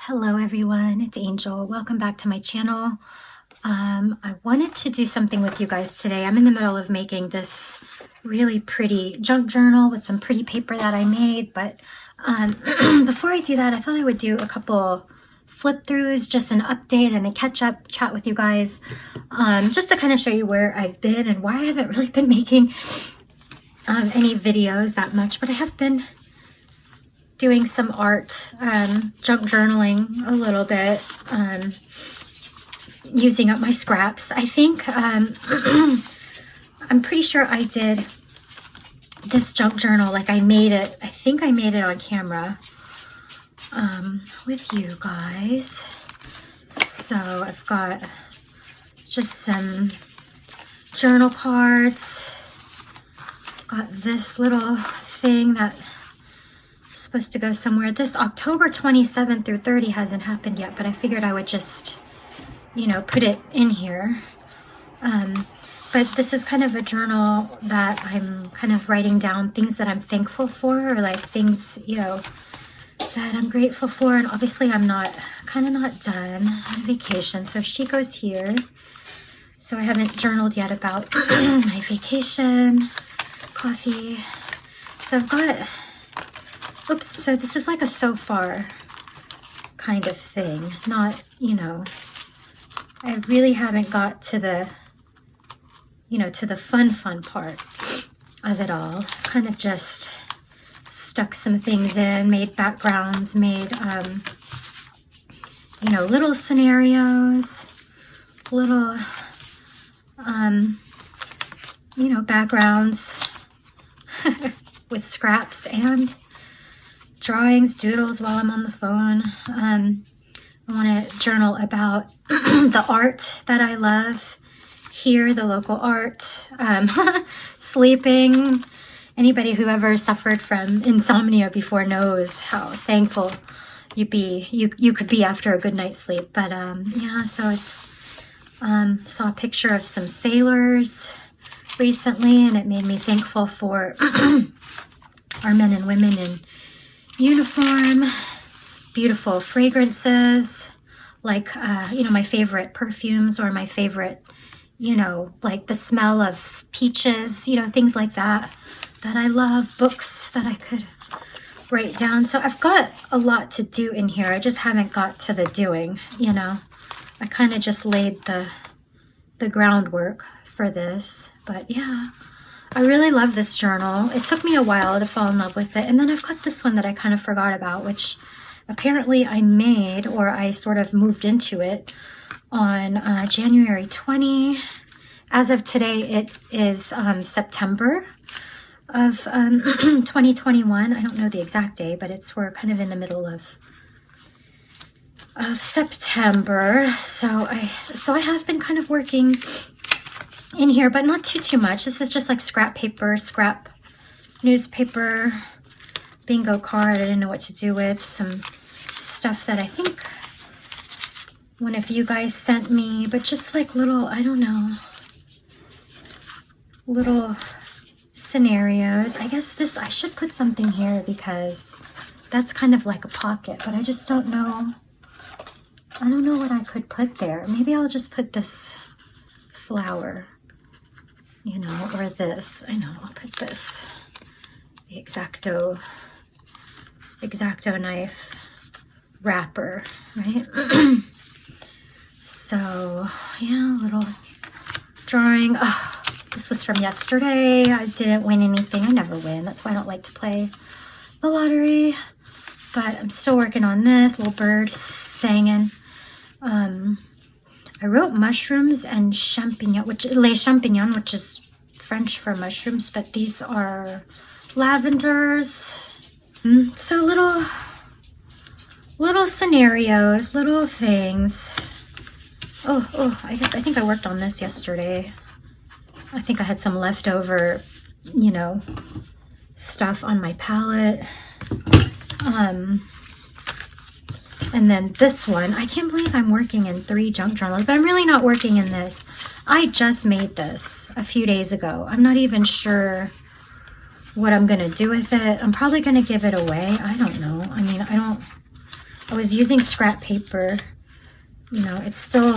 Hello everyone, it's Angel. Welcome back to my channel. I wanted to do something with you guys today. I'm in the middle of making this really pretty junk journal with some pretty paper that I made, but before I do that, I thought I would do a couple flip throughs, just an update and a catch-up chat with you guys, just to kind of show you where I've been and why I haven't really been making any videos that much, but I have been doing some art, junk journaling a little bit, using up my scraps. I think, I'm pretty sure I did this junk journal, like I think I made it on camera, with you guys. So I've got just some journal cards, got this little thing that supposed to go somewhere. This October 27th through 30 hasn't happened yet, but I figured I would just, you know, put it in here. But this is kind of a journal that I'm kind of writing down things that I'm thankful for, or like things, you know, that I'm grateful for. And obviously I'm kind of not done on vacation. So she goes here. So I haven't journaled yet about my vacation, coffee. So I've got, oops, so this is like a so far kind of thing. Not, you know, I really haven't got to the, you know, to the fun part of it all. Kind of just stuck some things in, made backgrounds, made, you know, little scenarios, little, you know, backgrounds with scraps and drawings, doodles while I'm on the phone. I want to journal about the art that I love here, the local art, sleeping. Anybody who ever suffered from insomnia before knows how thankful you could be after a good night's sleep. But yeah, so it's saw a picture of some sailors recently, and it made me thankful for our men and women in uniform, beautiful fragrances, like, you know, my favorite perfumes, or my favorite, you know, like the smell of peaches, you know, things like that I love, books that I could write down. So I've got a lot to do in here. I just haven't got to the doing, you know. I kind of just laid the groundwork for this, but yeah. I really love this journal. It took me a while to fall in love with it. And then I've got this one that I kind of forgot about, which apparently I made, or I sort of moved into it on January 20. As of today, it is September of 2021. I don't know the exact day, but we're kind of in the middle of September. So I have been kind of working in here, but not too much. This is just like scrap paper, scrap newspaper, bingo card I didn't know what to do with, some stuff that I think one of you guys sent me, but just like little, I don't know, little scenarios. I guess I should put something here because that's kind of like a pocket, but I just don't know. I don't know what I could put there. Maybe I'll just put this flower, you know, or this. I know, I'll put this, the X-Acto knife wrapper, right? So, yeah, little drawing. Oh, this was from yesterday. I didn't win anything. I never win. That's why I don't like to play the lottery. But I'm still working on this. Little bird singing. I wrote mushrooms and champignon, les champignons, which is French for mushrooms, but these are lavenders. So little scenarios, little things. Oh, I think I worked on this yesterday. I think I had some leftover, you know, stuff on my palette. And then this one, I can't believe I'm working in 3 junk journals, but I'm really not working in this. I just made this a few days ago. I'm not even sure what I'm going to do with it. I'm probably going to give it away. I don't know. I mean, I I was using scrap paper. You know, it's still,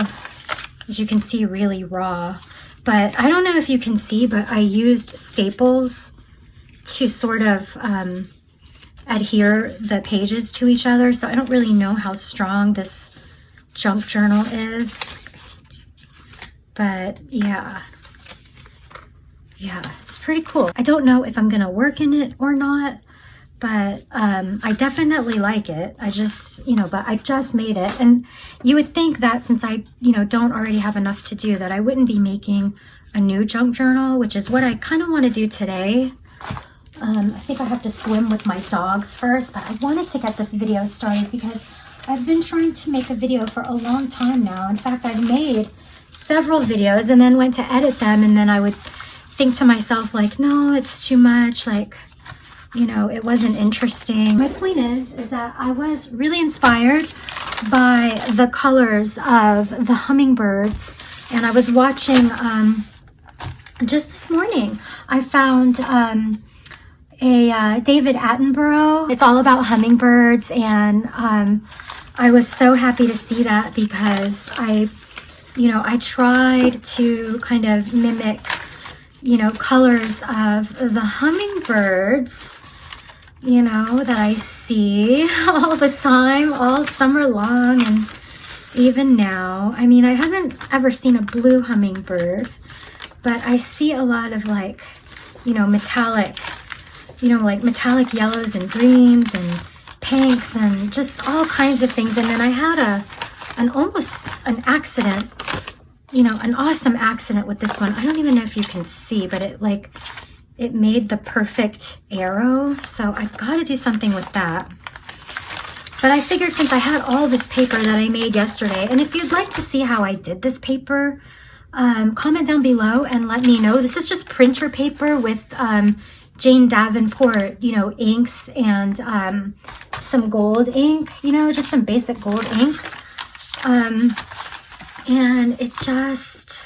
as you can see, really raw. But I don't know if you can see, but I used staples to sort of adhere the pages to each other. So I don't really know how strong this junk journal is. But yeah, it's pretty cool. I don't know if I'm gonna work in it or not, but I definitely like it. I just, you know, but I just made it. And you would think that since I, you know, don't already have enough to do, that I wouldn't be making a new junk journal, which is what I kind of want to do today. I think I have to swim with my dogs first, but I wanted to get this video started because I've been trying to make a video for a long time now. In fact, I've made several videos and then went to edit them, and then I would think to myself, like, no, it's too much, like, you know, it wasn't interesting. My point is that I was really inspired by the colors of the hummingbirds, and I was watching, just this morning, I found a David Attenborough. It's all about hummingbirds, and I was so happy to see that because I tried to kind of mimic, you know, colors of the hummingbirds, you know, that I see all the time, all summer long, and even now. I mean, I haven't ever seen a blue hummingbird, but I see a lot of, like, you know, metallic, you know, like metallic yellows and greens and pinks and just all kinds of things. And then I had almost an accident, you know, an awesome accident with this one. I don't even know if you can see, but it made the perfect arrow. So I've got to do something with that. But I figured since I had all this paper that I made yesterday, and if you'd like to see how I did this paper, comment down below and let me know. This is just printer paper with Jane Davenport, you know, inks and some gold ink, you know, just some basic gold ink. And it just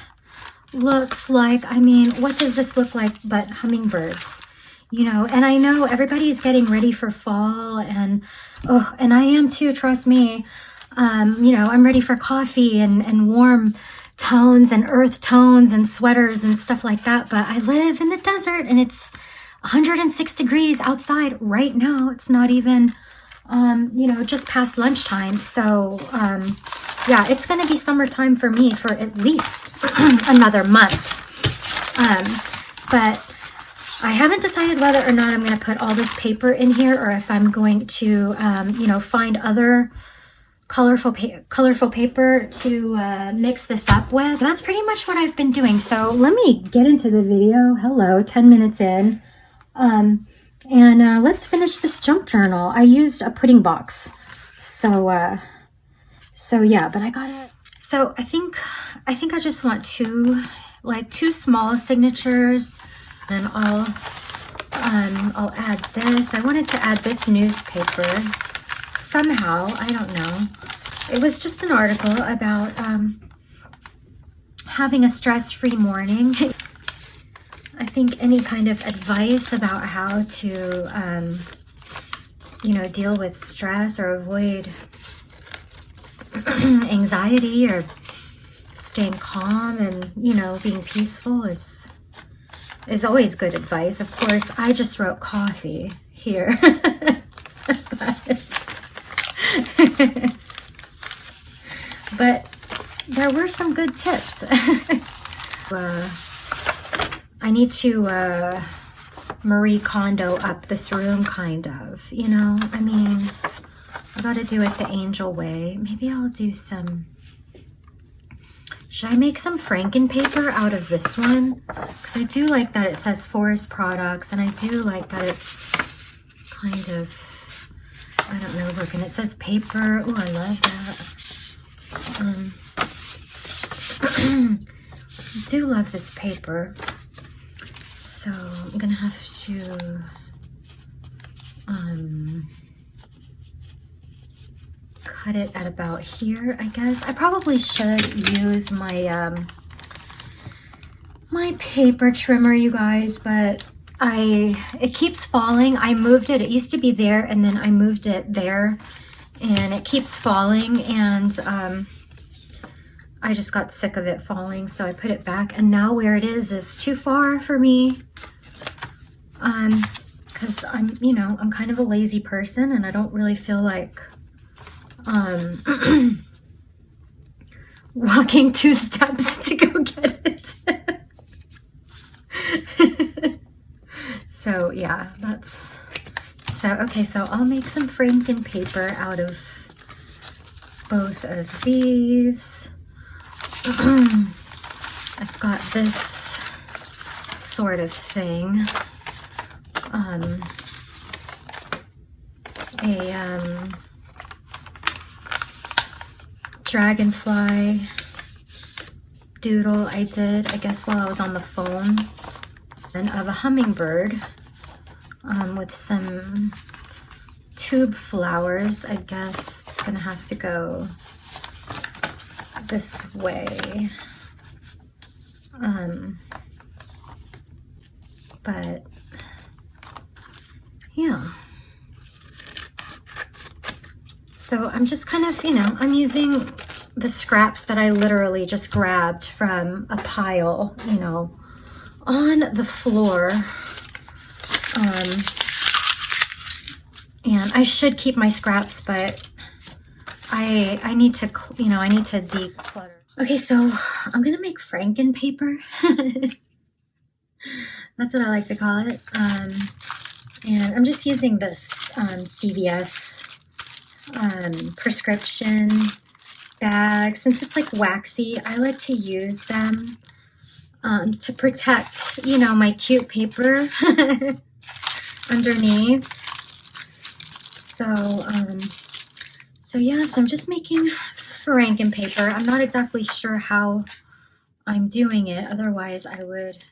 looks like, I mean, what does this look like but hummingbirds, you know? And I know everybody's getting ready for fall, and and I am too, trust me. You know, I'm ready for coffee and warm tones and earth tones and sweaters and stuff like that. But I live in the desert and it's 106 degrees outside right now. It's not even, you know, just past lunchtime. So, yeah, it's going to be summertime for me for at least another month. But I haven't decided whether or not I'm going to put all this paper in here or if I'm going to, you know, find other colorful paper to mix this up with. That's pretty much what I've been doing. So let me get into the video. Hello, 10 minutes in. And let's finish this junk journal. I used a pudding box. So yeah, but I got it. So I think I just want two small signatures. Then I'll add this. I wanted to add this newspaper somehow. I don't know. It was just an article about having a stress-free morning. I think any kind of advice about how to, you know, deal with stress or avoid anxiety or staying calm and, you know, being peaceful is always good advice. Of course, I just wrote coffee here. But there were some good tips. I need to Marie Kondo up this room, kind of, you know? I mean, I gotta do it the angel way. Maybe I'll do some... Should I make some Franken paper out of this one? Because I do like that it says forest products, and I do like that it's kind of, I don't know, look, and it says paper. Oh, I love that. I do love this paper. So I'm gonna have to cut it at about here, I guess. I probably should use my my paper trimmer, you guys, but it keeps falling. I moved it. It used to be there, and then I moved it there, and it keeps falling, and I just got sick of it falling, so I put it back, and now where it is too far for me, because I'm, you know, I'm kind of a lazy person, and I don't really feel like walking 2 steps to go get it. So yeah, that's, so okay, so I'll make some Franken paper out of both of these. I've got this sort of thing, a dragonfly doodle I did, I guess, while I was on the phone, and of a hummingbird with some tube flowers. I guess it's gonna have to go this way, but yeah, so I'm just kind of, you know, I'm using the scraps that I literally just grabbed from a pile, you know, on the floor, and I should keep my scraps, but I need to, you know, I need to declutter. Okay, so I'm gonna make Franken paper. That's what I like to call it. And I'm just using this CVS prescription bag. Since it's like waxy, I like to use them to protect, you know, my cute paper underneath. So, so yes, I'm just making Franken paper. I'm not exactly sure how I'm doing it. Otherwise, I would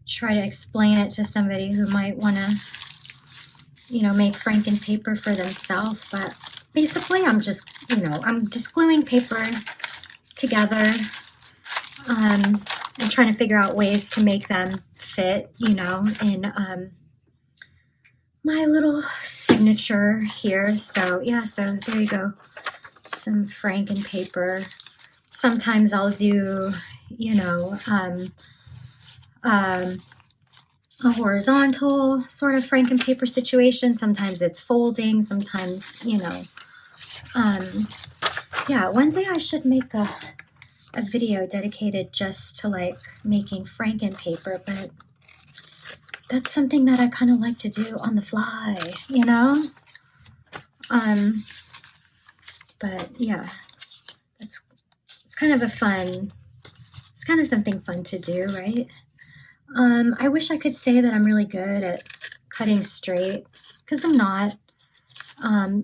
try to explain it to somebody who might want to, you know, make Franken paper for themselves. But basically, I'm just, you know, I'm just gluing paper together, and trying to figure out ways to make them fit, you know, in my little signature here. So yeah, so there you go, some Franken paper. Sometimes I'll do, you know, a horizontal sort of Franken paper situation. Sometimes it's folding, sometimes, you know, yeah, one day I should make a video dedicated just to like making Franken paper, but that's something that I kind of like to do on the fly, you know? But yeah, it's kind of a fun, it's kind of something fun to do, right? I wish I could say that I'm really good at cutting straight, because I'm not.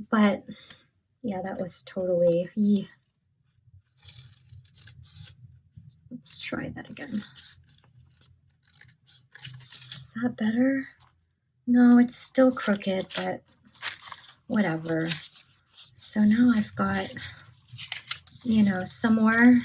But yeah, that was totally, yeah. Let's try that again. Is that better? No, it's still crooked, but whatever. So now I've got, you know, some more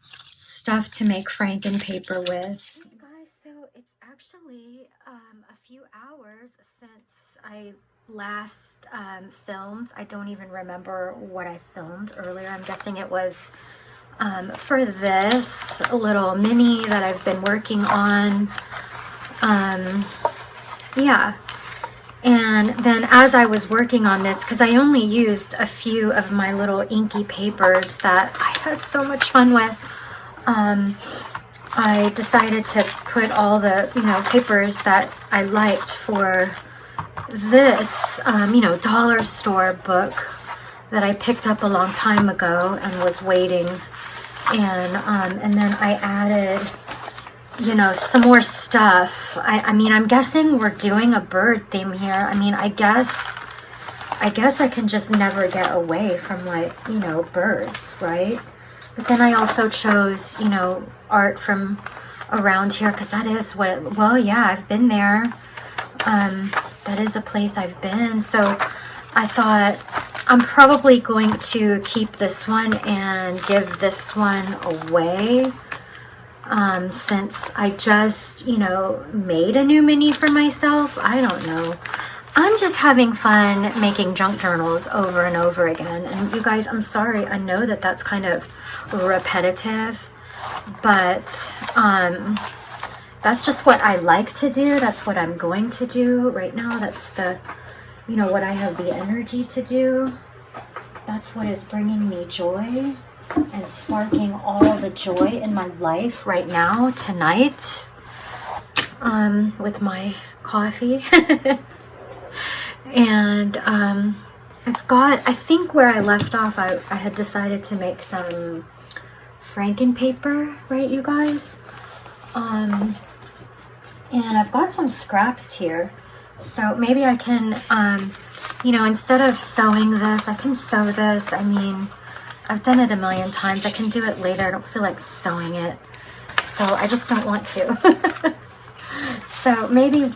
stuff to make Franken paper with. Hey guys, so it's actually a few hours since I last filmed. I don't even remember what I filmed earlier. I'm guessing it was for this little mini that I've been working on. Yeah, and then as I was working on this, because I only used a few of my little inky papers that I had so much fun with, I decided to put all the, you know, papers that I liked for this, you know, dollar store book that I picked up a long time ago and was waiting, and then I added, you know, some more stuff. I mean, I'm guessing we're doing a bird theme here. I mean, I guess I can just never get away from, like, you know, birds, right? But then I also chose, you know, art from around here, because that is what it, well, yeah, I've been there. That is a place I've been. So I thought I'm probably going to keep this one and give this one away. Since I just, you know, made a new mini for myself. I don't know. I'm just having fun making junk journals over and over again. And you guys, I'm sorry. I know that that's kind of repetitive, but that's just what I like to do. That's what I'm going to do right now. That's the, you know, what I have the energy to do. That's what is bringing me joy and sparking all the joy in my life right now, tonight, with my coffee. And I've got, I think where I left off, I had decided to make some frankenpaper, right, you guys? And I've got some scraps here, so maybe I can, you know, instead of sewing this, I can sew this. I mean, I've done it a million times. I can do it later. I don't feel like sewing it, so I just don't want to. So maybe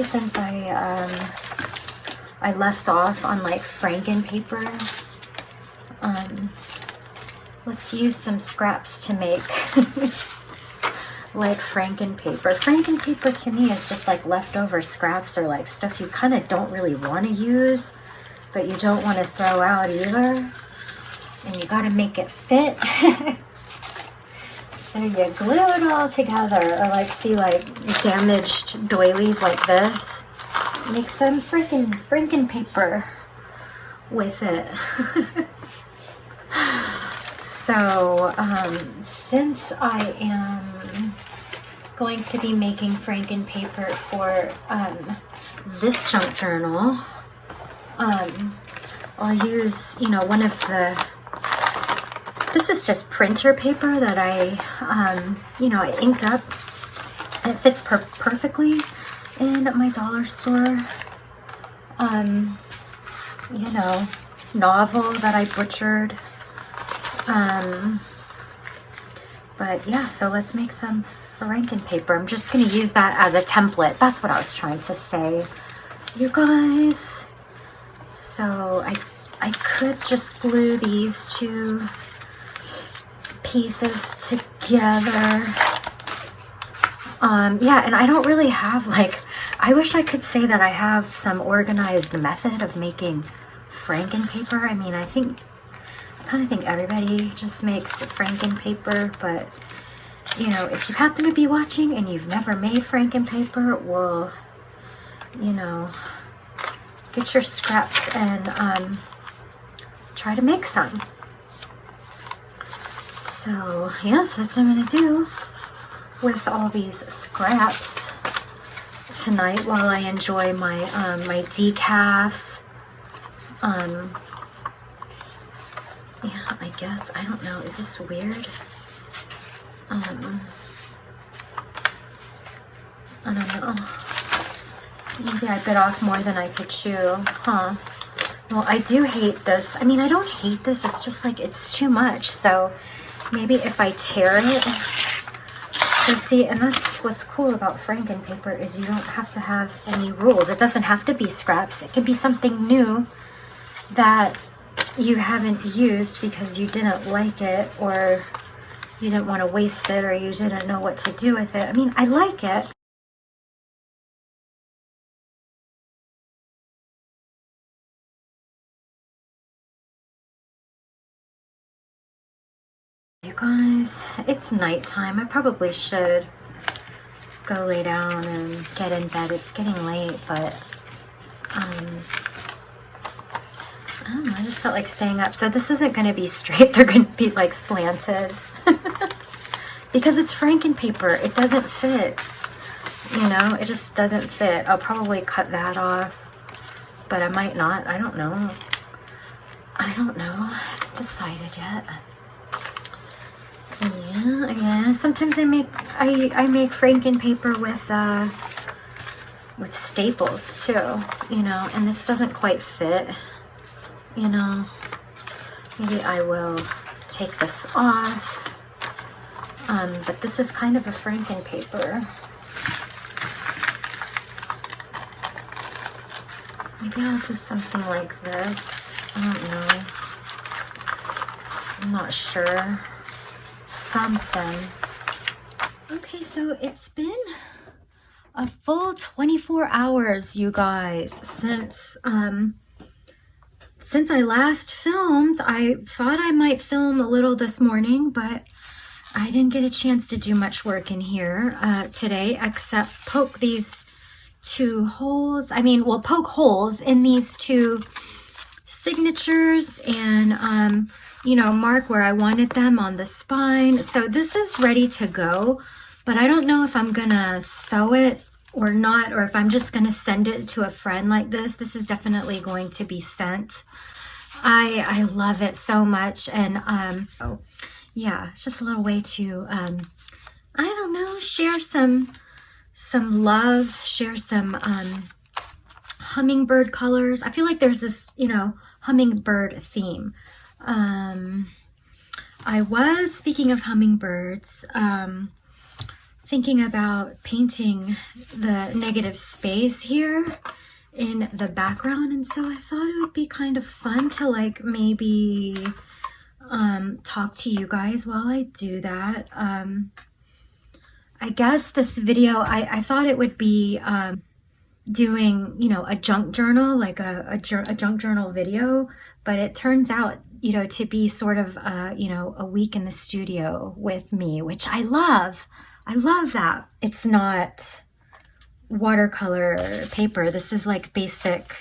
since I left off on like frankenpaper, let's use some scraps to make like frankenpaper. Frankenpaper to me is just like leftover scraps, or like stuff you kind of don't really want to use, but you don't want to throw out either. And you got to make it fit. So you glue it all together, or like, see, like damaged doilies like this. Make some freaking frankenpaper with it. So, since I am going to be making frankenpaper for this junk journal, I'll use, you know, one of the, this is just printer paper that I, you know, I inked up, and it fits perfectly in my dollar store, you know, novel that I butchered. But yeah, so let's make some frankenpaper. I'm just going to use that as a template. That's what I was trying to say, you guys. So I could just glue these two pieces together. Yeah, and I don't really have, like, I wish I could say that I have some organized method of making frankenpaper. I mean, I kind of think everybody just makes frankenpaper, but, you know, if you happen to be watching and you've never made frankenpaper, well, you know, get your scraps and try to make some. So, yes, that's what I'm going to do with all these scraps tonight while I enjoy my my decaf. Yeah, I guess, I don't know, is this weird? I don't know. Maybe I bit off more than I could chew, huh? Well, I do hate this. I mean, I don't hate this, it's just like, it's too much. So maybe if I tear it, so see, and that's what's cool about frankenpaper, is you don't have to have any rules. It doesn't have to be scraps. It could be something new that you haven't used because you didn't like it, or you didn't want to waste it, or you didn't know what to do with it. I mean, I like it. You guys, it's nighttime. I probably should go lay down and get in bed. It's getting late, but I don't know, I just felt like staying up. So this isn't going to be straight. They're going to be like slanted. Because it's frankenpaper. It doesn't fit. You know, it just doesn't fit. I'll probably cut that off, but I might not. I don't know. I don't know. I haven't decided yet. Yeah. Sometimes I make frankenpaper with staples too, you know, and this doesn't quite fit, you know. Maybe I will take this off. But this is kind of a frankenpaper. Maybe I'll do something like this. I don't know. I'm not sure. Something. Okay, so it's been a full 24 hours, you guys, since I last filmed. I thought I might film a little this morning, but I didn't get a chance to do much work in here today, except poke these 2 holes. I mean, well, poke holes in these 2 signatures and, you know, mark where I wanted them on the spine. So this is ready to go, but I don't know if I'm gonna sew it or not, or if I'm just gonna send it to a friend like this. This is definitely going to be sent. I love it so much. And oh, yeah, it's just a little way to I don't know, share some love, share some hummingbird colors. I feel like there's this, you know, hummingbird theme. I was, speaking of hummingbirds, thinking about painting the negative space here in the background, and so I thought it would be kind of fun to like maybe talk to you guys while I do that. I guess this video, I thought it would be doing, you know, a junk journal, like a junk journal video, but it turns out, you know, to be sort of, you know, a week in the studio with me, which I love. I love that. It's not watercolor paper. This is like basic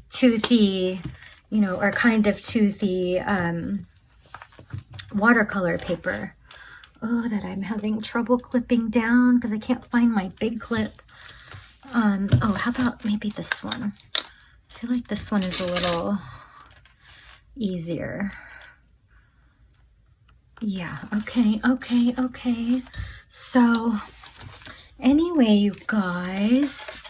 toothy, you know, or kind of toothy watercolor paper. Oh, that I'm having trouble clipping down because I can't find my big clip. Oh, how about maybe this one? I feel like this one is a little easier. Yeah, okay. So, anyway, you guys,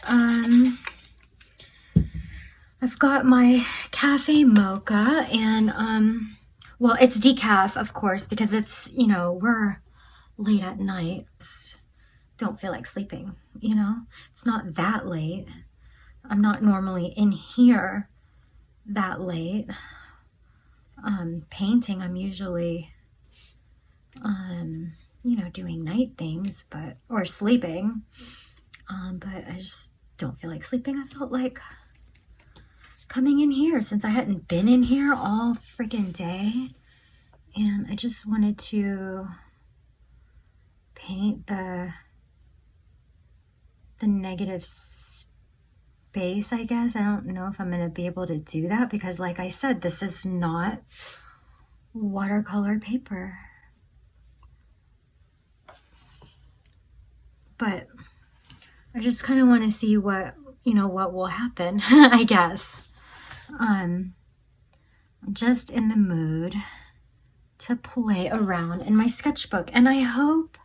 I've got my cafe mocha and, well, it's decaf, of course, because it's, you know, we're late at night. Don't feel like sleeping, you know? It's not that late. I'm not normally in here that late. Painting, I'm usually, you know, doing night things, but, or sleeping. But I just don't feel like sleeping. I felt like coming in here since I hadn't been in here all freaking day. And I just wanted to paint the negative space, I guess. I don't know if I'm going to be able to do that because, like I said, this is not watercolor paper. But I just kind of want to see what, you know, what will happen, I guess. I'm just in the mood to play around in my sketchbook. And I hope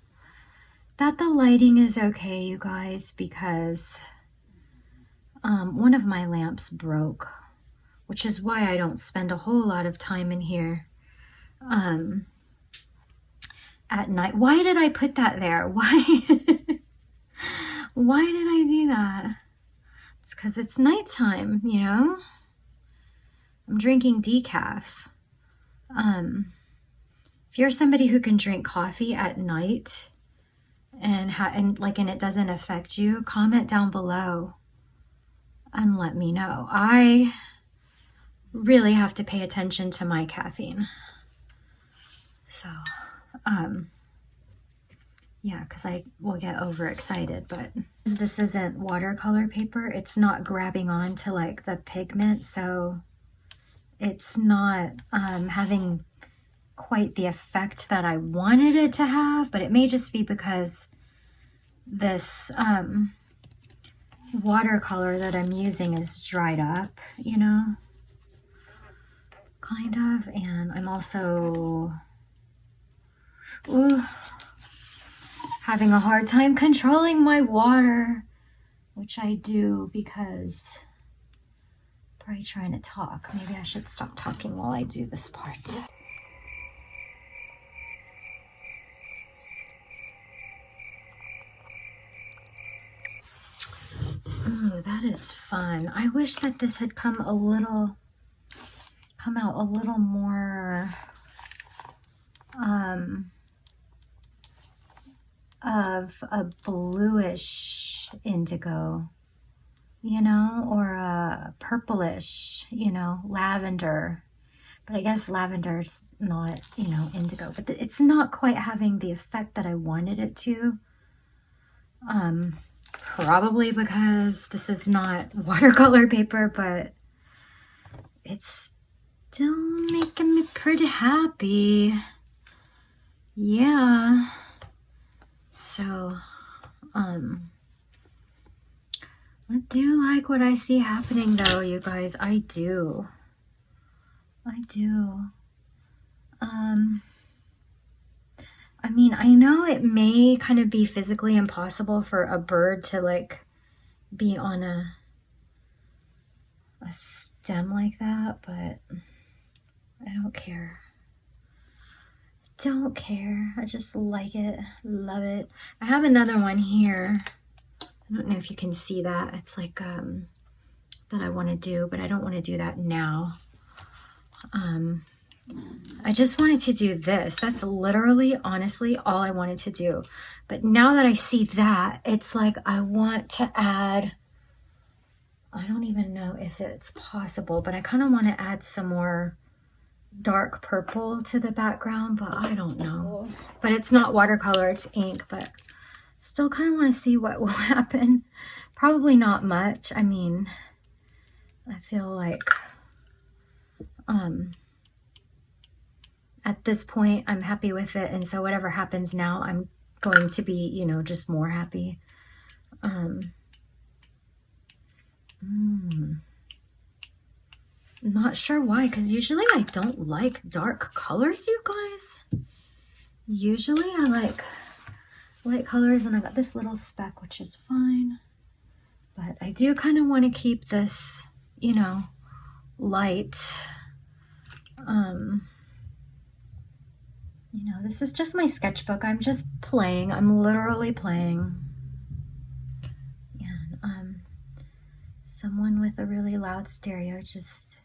that the lighting is okay, you guys, because one of my lamps broke, which is why I don't spend a whole lot of time in here at night. Why did I put that there? Why? Why did I do that? It's because it's nighttime, you know? I'm drinking decaf. If you're somebody who can drink coffee at night and it doesn't affect you, comment down below and let me know. I really have to pay attention to my caffeine. So, yeah, because I will get overexcited, but this isn't watercolor paper. It's not grabbing on to like the pigment, so it's not having quite the effect that I wanted it to have, but it may just be because this watercolor that I'm using is dried up, you know, kind of, and I'm also having a hard time controlling my water, which I do because I'm probably trying to talk. Maybe I should stop talking while I do this part. Oh, that is fun. I wish that this had come out a little more of a bluish indigo, you know, or a purplish, you know, lavender. But I guess lavender's not, you know, indigo. But it's not quite having the effect that I wanted it to. Probably because this is not watercolor paper, but it's still making me pretty happy. Yeah. So, I do like what I see happening though, you guys. I do. I do. I mean, I know it may kind of be physically impossible for a bird to like be on a stem like that, but I don't care. Don't care. I just like it. Love it. I have another one here. I don't know if you can see that. It's like that I want to do, but I don't want to do that now. I just wanted to do this. That's literally, honestly, all I wanted to do. But now that I see that, it's like I want to add, I don't even know if it's possible, but I kind of want to add some more dark purple to the background, but I don't know. But it's not watercolor, it's ink, but still kind of want to see what will happen. Probably not much. I mean, I feel like at this point I'm happy with it, and so whatever happens now, I'm going to be, you know, just more happy. Not sure why, because usually I don't like dark colors, you guys. Usually I like light colors, and I got this little speck, which is fine. But I do kind of want to keep this, you know, light. You know, this is just my sketchbook. I'm just playing. I'm literally playing. And someone with a really loud stereo just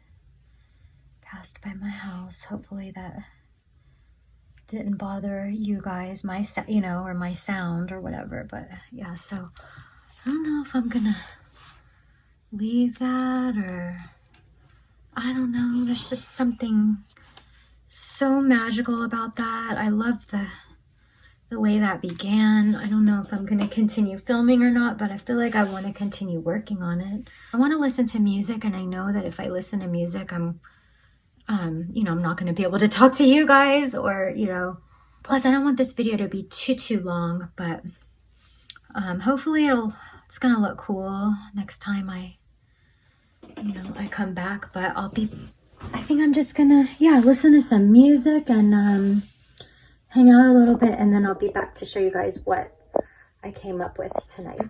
passed by my house. Hopefully that didn't bother you guys, you know, or my sound or whatever. But yeah, so I don't know if I'm gonna leave that, or I don't know. There's just something so magical about that. I love the way that began. I don't know if I'm going to continue filming or not, but I feel like I want to continue working on it. I want to listen to music, and I know that if I listen to music, I'm you know, I'm not going to be able to talk to you guys, or, you know, plus I don't want this video to be too long, but hopefully it's going to look cool next time I come back. But I think I'm just gonna, yeah, listen to some music and hang out a little bit, and then I'll be back to show you guys what I came up with tonight.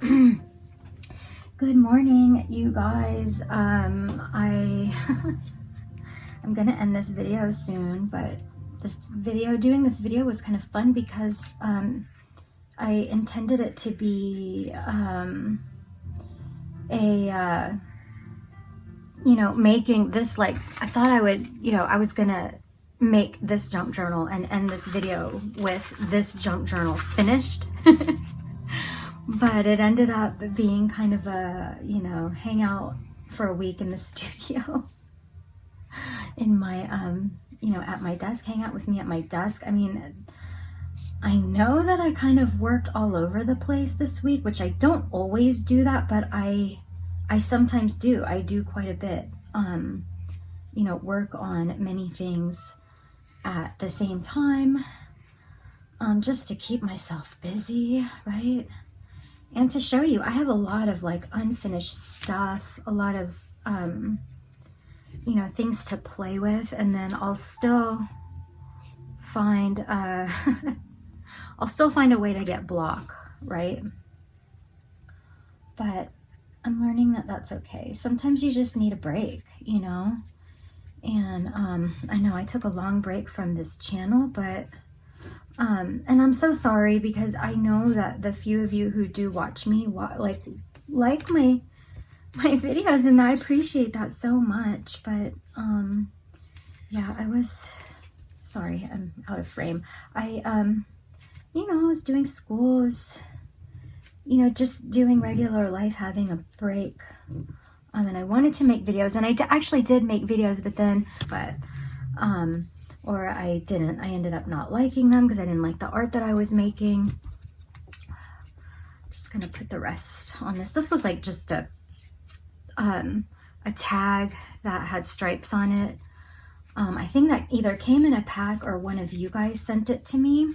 Good morning, you guys. I'm gonna end this video soon, but doing this video was kind of fun because I intended it to be you know, making this, like, I thought I would, you know, I was gonna make this junk journal and end this video with this junk journal finished. But it ended up being kind of a, you know, hang out for a week in the studio in my, you know, at my desk, hang out with me at my desk. I mean, I know that I kind of worked all over the place this week, which I don't always do that, but I sometimes do. I do quite a bit, you know, work on many things at the same time, just to keep myself busy, right? And to show you, I have a lot of like unfinished stuff, a lot of, you know, things to play with, and then I'll still find, I'll still find a way to get block, right? But I'm learning that that's okay. Sometimes you just need a break, you know? And I know I took a long break from this channel, but and I'm so sorry, because I know that the few of you who do watch me like my videos, and I appreciate that so much. But yeah, I was sorry, I'm out of frame. you know, I was doing schools, you know, just doing regular life, having a break. And I wanted to make videos, and I actually did make videos, or I didn't. I ended up not liking them because I didn't like the art that I was making. Just gonna put the rest on this. This was like just a tag that had stripes on it. I think that either came in a pack or one of you guys sent it to me.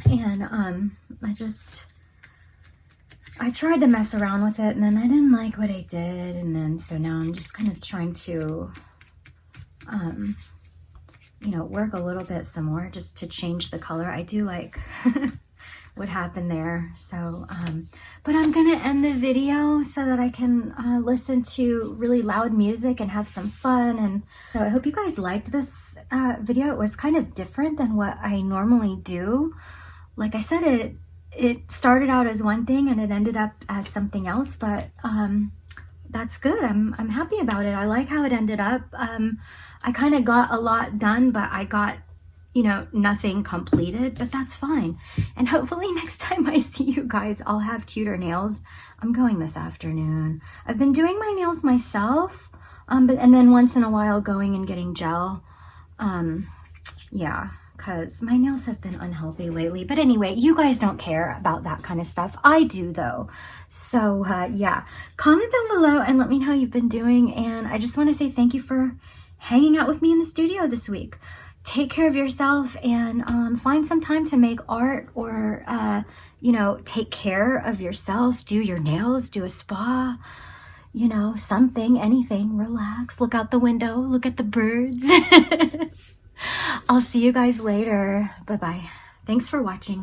And I tried to mess around with it, and then I didn't like what I did, and then so now I'm just kind of trying to you know, work a little bit some more just to change the color. I do like what happened there. So but I'm gonna end the video so that I can listen to really loud music and have some fun. And so I hope you guys liked this video. It was kind of different than what I normally do. Like I said, it started out as one thing and it ended up as something else, but that's good. I'm happy about it. I like how it ended up. I kind of got a lot done, but I got, you know, nothing completed, but that's fine. And hopefully next time I see you guys, I'll have cuter nails. I'm going this afternoon. I've been doing my nails myself, and then once in a while going and getting gel. Yeah, because my nails have been unhealthy lately. But anyway, you guys don't care about that kind of stuff. I do though. So yeah, comment down below and let me know how you've been doing. And I just want to say thank you for hanging out with me in the studio this week. Take care of yourself and find some time to make art or, you know, take care of yourself. Do your nails, do a spa, you know, something, anything. Relax, look out the window, look at the birds. I'll see you guys later. Bye-bye. Thanks for watching.